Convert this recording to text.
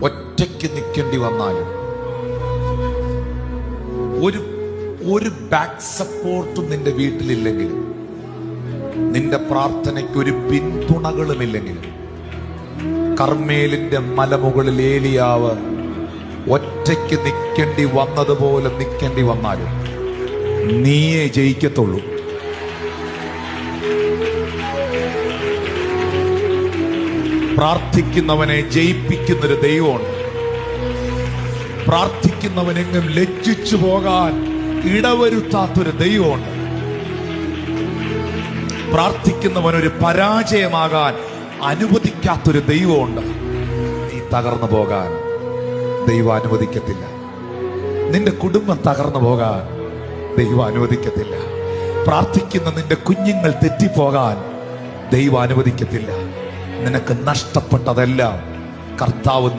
ഒറ്റയ്ക്ക് നിൽക്കേണ്ടി വന്നാലും ഒരു ബാക്ക് സപ്പോർട്ടും നിന്റെ വീട്ടിലില്ലെങ്കിലും, നിന്റെ പ്രാർത്ഥനയ്ക്ക് ഒരു പിന്തുണകളുമില്ലെങ്കിലും, കർമ്മേലിന്റെ മലമുകളിൽ ഏലിയാവ് ഒറ്റയ്ക്ക് നിൽക്കേണ്ടി വന്നതുപോലെ നിൽക്കേണ്ടി വന്നാലും നീയേ ജയിക്കത്തുള്ളൂ. പ്രാർത്ഥിക്കുന്നവനെ ജയിപ്പിക്കുന്നൊരു ദൈവമുണ്ട്. പ്രാർത്ഥിക്കുന്നവനെങ്ങും ലജ്ജിച്ചു പോകാൻ ഇടവരുത്താത്തൊരു ദൈവമുണ്ട്. പ്രാർത്ഥിക്കുന്നവനൊരു പരാജയമാകാൻ അനുവദിക്കാത്തൊരു ദൈവമുണ്ട്. നീ തകർന്നു പോകാൻ ദൈവം അനുവദിക്കത്തില്ല. നിന്റെ കുടുംബം തകർന്നു പോകാൻ ദൈവം അനുവദിക്കത്തില്ല. പ്രാർത്ഥിക്കുന്ന നിന്റെ കുഞ്ഞുങ്ങൾ തെറ്റിപ്പോകാൻ ദൈവം അനുവദിക്കത്തില്ല. നിനക്ക് നഷ്ടപ്പെട്ടതെല്ലാം കർത്താവ്